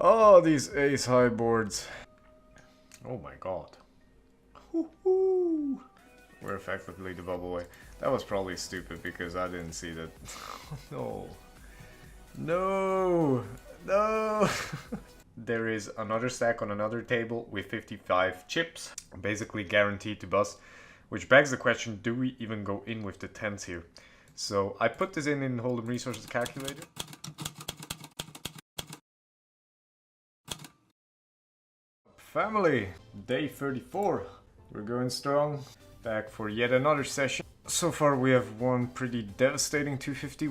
Oh, these ace high boards. Oh my god. Woohoo! We're effectively the bubble way. That was probably stupid because I didn't see that. No. No! No! There is another stack on another table with 55 chips, basically guaranteed to bust, which begs the question, do we even go in with the 10s here? So I put this in Hold'em Resources Calculator. Family, day 34. We're going strong. Back for yet another session. So far we have one pretty devastating 250,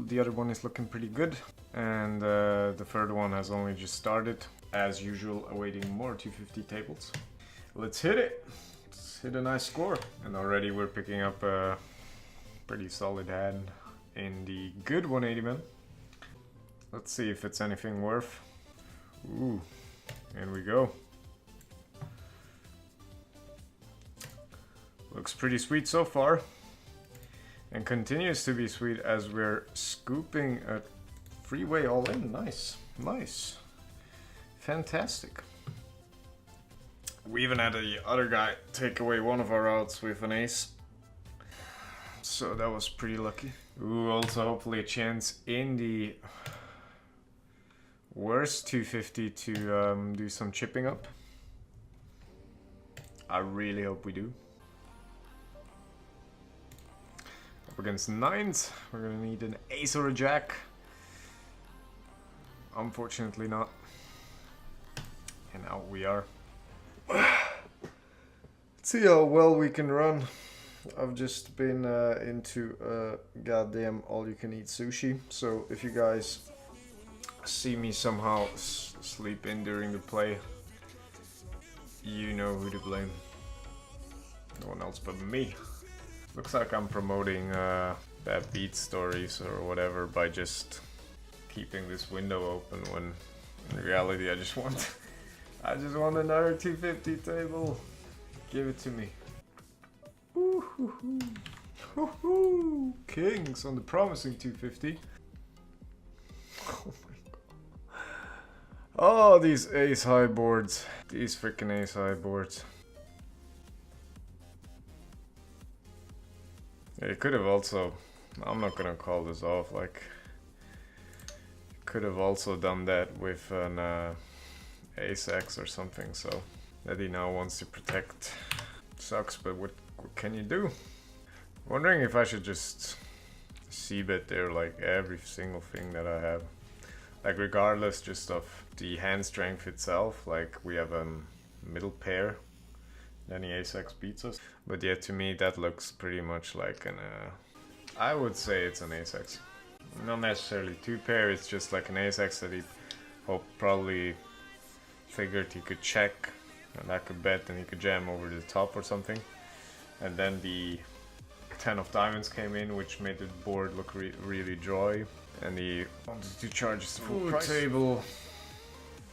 the other one is looking pretty good. And the third one has only just started. As usual, awaiting more 250 tables. Let's hit it. Let's hit a nice score. And already we're picking up a pretty solid hand in the good 180 man. Let's see if it's anything worth. Ooh, in we go. Looks pretty sweet so far. And continues to be sweet as we're scooping a freeway all in. Nice, nice. Fantastic. We even had the other guy take away one of our outs with an ace. So that was pretty lucky. Ooh, also hopefully a chance in the worst 250 to do some chipping up. I really hope we do. Up against nines, we're gonna need an ace or a jack. Unfortunately not. And out we are. Let's see how well we can run. I've just been into goddamn all-you-can-eat sushi. So if you guys see me somehow sleep in during the play, you know who to blame. No one else but me. Looks like I'm promoting bad beat stories or whatever by just keeping this window open when in reality I just want another 250 table. Give it to me. Woohoo! Kings on the promising 250. Oh my god. Oh, these ace high boards. These freaking ace high boards. It could have also, I'm not gonna call this off, like, could have also done that with an ace-x or something, so that he now wants to protect. Sucks, but what can you do? Wondering if I should just c-bet there like every single thing that I have. Like regardless just of the hand strength itself, like we have a middle pair. Then the ace-x beats us. But yeah, to me that looks pretty much like an, I would say it's an ace-x. Not necessarily two pair, it's just like an ace-x that he probably figured he could check. And I could bet and he could jam over the top or something. And then the 10 of diamonds came in, which made the board look really drawy. And he wanted to charge the full price. Table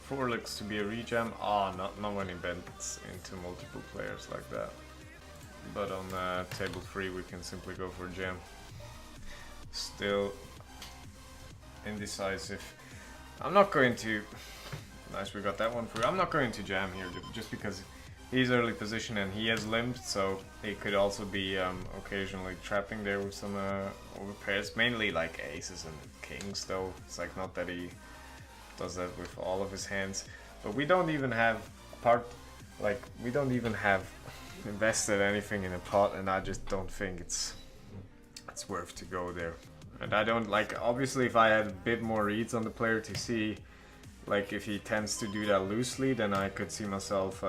4 looks to be a rejam. Ah, not when he bets into multiple players like that. But on table 3 we can simply go for a jam. Still indecisive. I'm not going to... Nice, we got that one through. I'm not going to jam here just because he's early position and he has limped, so he could also be occasionally trapping there with some overpairs. Mainly like aces and kings though. It's like not that he does that with all of his hands. But we don't even have we don't even have invested anything in a pot, and I just don't think it's worth to go there. And I don't like, obviously if I had a bit more reads on the player to see like if he tends to do that loosely, then I could see myself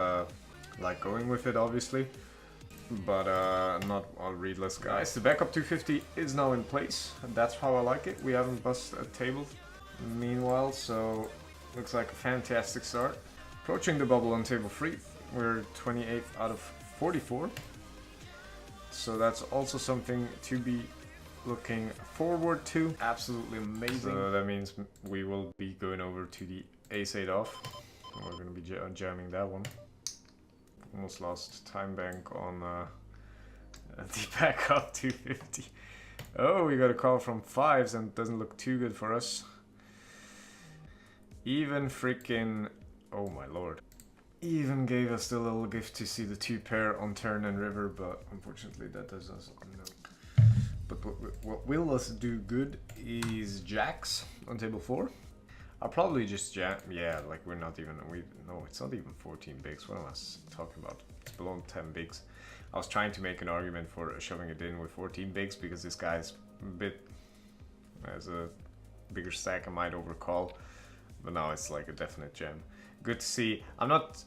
like going with it obviously. But not all readless guys. The backup 250 is now in place, and that's how I like it. We haven't busted a table meanwhile, so looks like a fantastic start. Approaching the bubble on table 3. We're 28th out of 44. So that's also something to be looking forward to. Absolutely amazing. So that means we will be going over to the ace-8 off. We're going to be jamming that one. Almost lost time bank on the backup 250. Oh, we got a call from 5s and it doesn't look too good for us. Even freaking... Oh my lord. Even gave us the little gift to see the 2 pair on turn and river, but unfortunately that does us no. But what will us do good is jacks on table 4. I'll probably just jam. Yeah, like we're not even. No, it's not even 14 bigs. What am I talking about? It's below 10 bigs. I was trying to make an argument for shoving it in with 14 bigs because this guy's a bit has a bigger stack. I might overcall, but now it's like a definite jam. Good to see. I'm not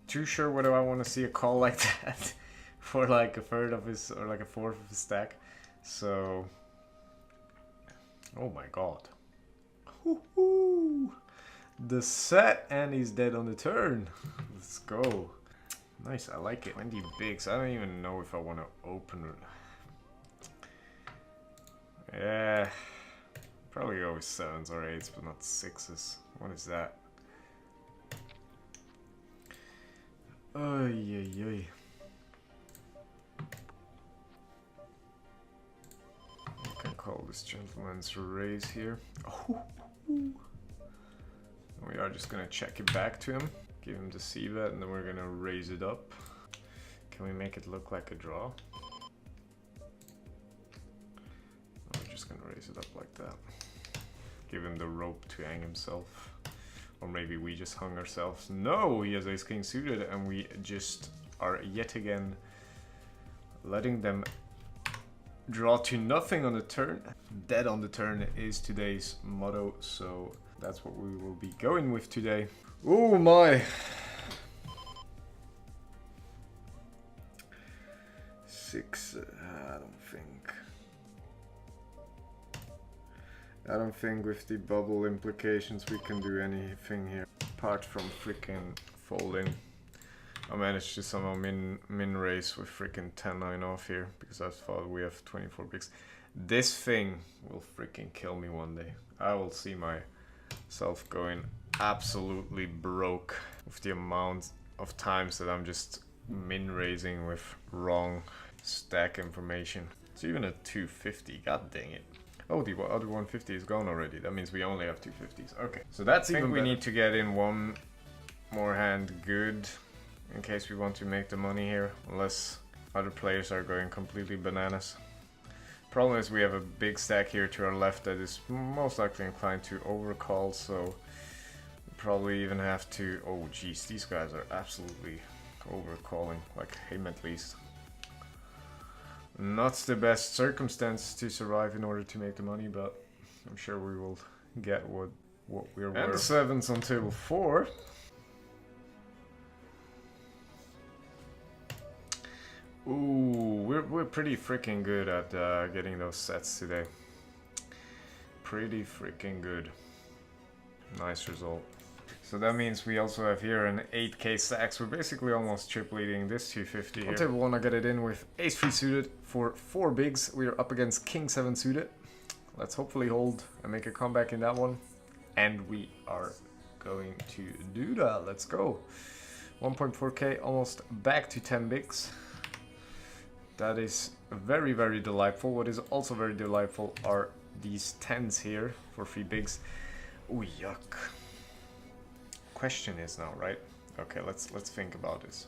too sure whether I want to see a call like that for like a third of his or like a fourth of his stack. So, oh my god. The set, and he's dead on the turn. Let's go. Nice, I like it. 20 bigs. I don't even know if I want to open it. Yeah, probably go with 7s or 8s, but not 6s. What is that? Ay, ay, ay. I can call this gentleman's raise here. Oh. We are just gonna check it back to him, give him the c-bet, and then we're gonna raise it up. Can we make it look like a draw? We're just gonna raise it up like that. Give him the rope to hang himself. Or maybe we just hung ourselves. No, he has ace-king suited, and we just are yet again letting them draw to nothing on the turn. Dead on the turn is today's motto, so that's what we will be going with today. Oh my! 6, I don't think with the bubble implications we can do anything here. Apart from freaking folding. I managed to somehow min raise with freaking 10-9 off here because I thought we have 24 bigs. This thing will freaking kill me one day. I will see myself going absolutely broke with the amount of times that I'm just min raising with wrong stack information. It's even a 250, god dang it. Oh, the other 150 is gone already. That means we only have 250s. Okay, so that's even better. We need to get in one more hand good in case we want to make the money here, unless other players are going completely bananas. Problem is we have a big stack here to our left that is most likely inclined to overcall, so we probably even have to... Oh geez, these guys are absolutely overcalling, like him at least. Not the best circumstance to survive in order to make the money, but I'm sure we will get what we're worth. And the 7s on table 4. Ooh, we're pretty freaking good at getting those sets today. Pretty freaking good. Nice result. So that means we also have here an 8k stack. We're basically almost triple leading this 250 here. On table 1 I get it in with ace-3 suited for 4 bigs. We are up against king-7 suited. Let's hopefully hold and make a comeback in that one. And we are going to do that. Let's go. 1.4k, almost back to 10 bigs. That is very, very delightful. What is also very delightful are these 10s here for 3 bigs. Ooh, yuck. Question is now, right? Okay, let's think about this.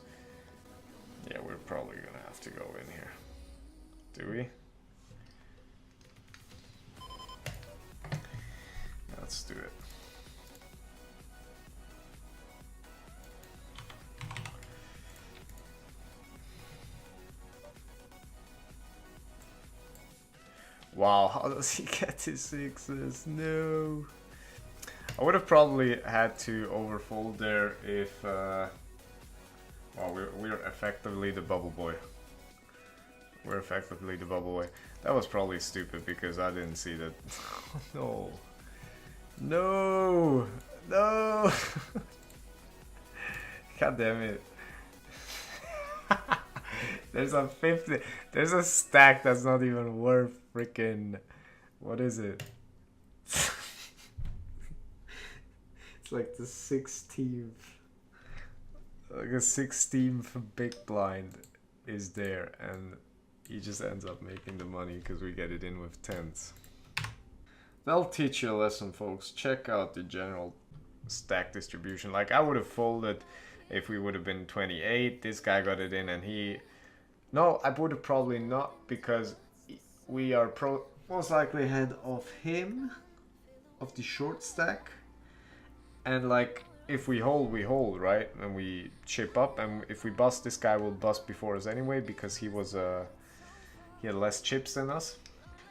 Yeah, we're probably gonna have to go in here. Do we? Let's do it. Wow, how does he get to 6s? No. I would have probably had to overfold there if, well, we're effectively the bubble boy. We're effectively the bubble boy. That was probably stupid because I didn't see that. No. No. No. God damn it. There's a 50. There's a stack that's not even worth freaking. What is it? It's like the 16th. Like a 16th big blind is there, and he just ends up making the money because we get it in with 10s. That'll teach you a lesson, folks. Check out the general stack distribution. Like I would have folded if we would have been 28. This guy got it in, and he. No, I would have probably not, because we are most likely ahead of him, of the short stack, and like if we hold, we hold, right? And we chip up, and if we bust, this guy will bust before us anyway, because he was he had less chips than us.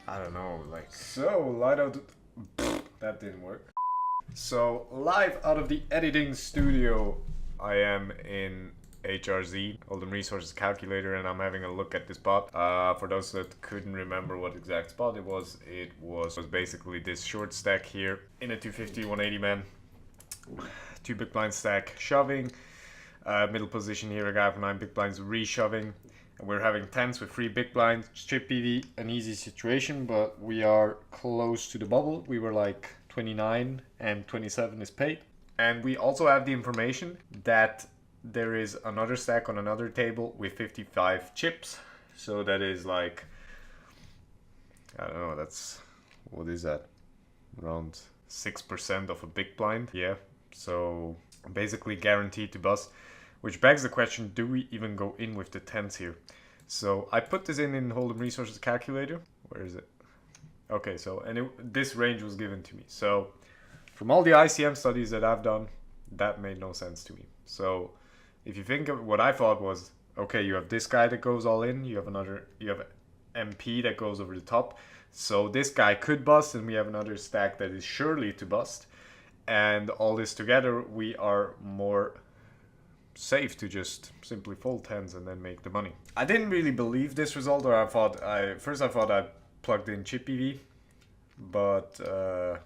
I don't know, like, so light out. That didn't work. So live out of the editing studio, I am in HRZ, Hold'em Resources Calculator, and I'm having a look at this spot. For those that couldn't remember what exact spot it was basically this short stack here in a 250, 180 man, 2 big blind stack shoving, middle position here, a guy with 9 big blinds re-shoving, and we're having 10s with 3 big blinds, chip PV, an easy situation, but we are close to the bubble. We were like 29 and 27 is paid. And we also have the information that there is another stack on another table with 55 chips. So that is like, I don't know, that's, what is that? Around 6% of a big blind. Yeah, so basically guaranteed to bust, which begs the question, do we even go in with the 10s here? So I put this in Hold'em Resources Calculator. Where is it? Okay, so, and this range was given to me. So from all the ICM studies that I've done, that made no sense to me. So if you think of what I thought was, okay, you have this guy that goes all in, you have MP that goes over the top. So this guy could bust, and we have another stack that is surely to bust. And all this together, we are more safe to just simply fold 10s and then make the money. I didn't really believe this result, or I thought I plugged in chip EV, but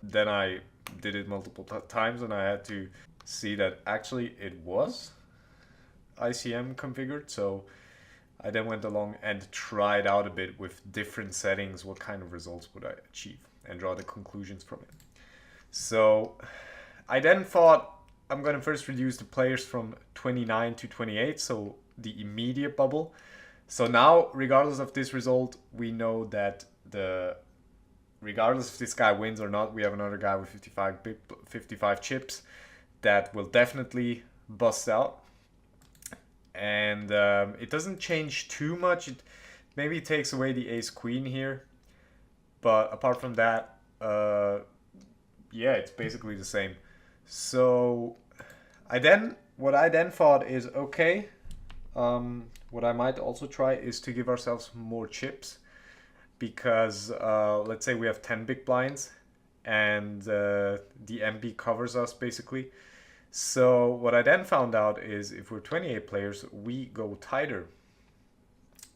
then I did it multiple times, and I had to see that actually it was ICM configured. So I then went along and tried out a bit with different settings, what kind of results would I achieve, and draw the conclusions from it. So I then thought, I'm going to first reduce the players from 29 to 28, so the immediate bubble. So now, regardless of this result, we know that regardless if this guy wins or not, we have another guy with 55 chips that will definitely bust out. And it doesn't change too much. It maybe takes away the ace queen here, but apart from that, yeah, it's basically the same. So what I then thought is, okay, what I might also try is to give ourselves more chips, because let's say we have 10 big blinds and the MP covers us basically. So what I then found out is, if we're 28 players, we go tighter.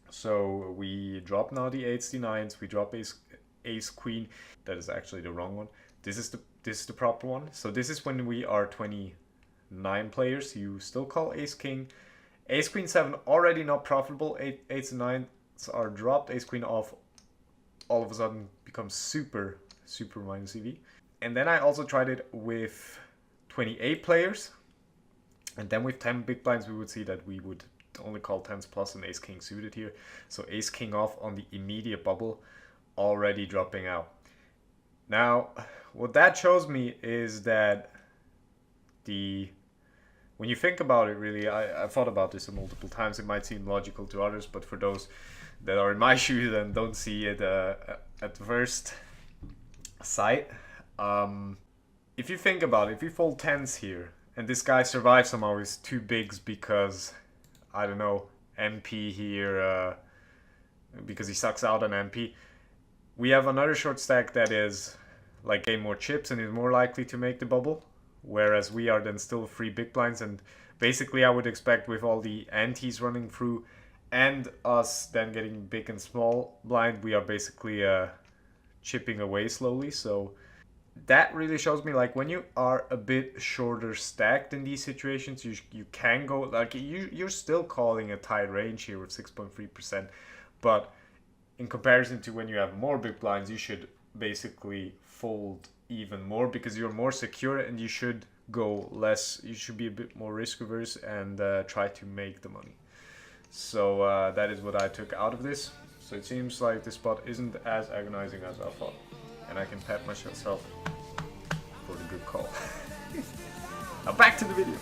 So we drop now the 8s, the 9s, we drop ace queen. That is actually the wrong one. This is the proper one. So this is when we are 29 players. You still call ace king. Ace queen 7 already not profitable. 8s and 9s are dropped. Ace queen off all of a sudden becomes super minus EV. And then I also tried it with 28 players, and then with 10 big blinds we would see that we would only call 10s plus an ace king suited here. So ace king off on the immediate bubble, already dropping out. Now what that shows me is that when you think about it, really, I thought about this multiple times. It might seem logical to others, but for those that are in my shoes and don't see it at first sight, if you think about it, if you fold 10s here and this guy survives somehow with 2 bigs because, I don't know, MP here, because he sucks out an MP, we have another short stack that is like getting more chips and is more likely to make the bubble, whereas we are then still 3 big blinds. And basically I would expect, with all the antes running through and us then getting big and small blind, we are basically chipping away slowly. So that really shows me, like, when you are a bit shorter stacked in these situations, you can go, like, you're still calling a tight range here with 6.3%, but in comparison to when you have more big blinds, you should basically fold even more, because you're more secure and you should go less, you should be a bit more risk averse and try to make the money. So that is what I took out of this. So it seems like this spot isn't as agonizing as I thought, and I can pat myself for the good call. Now back to the video.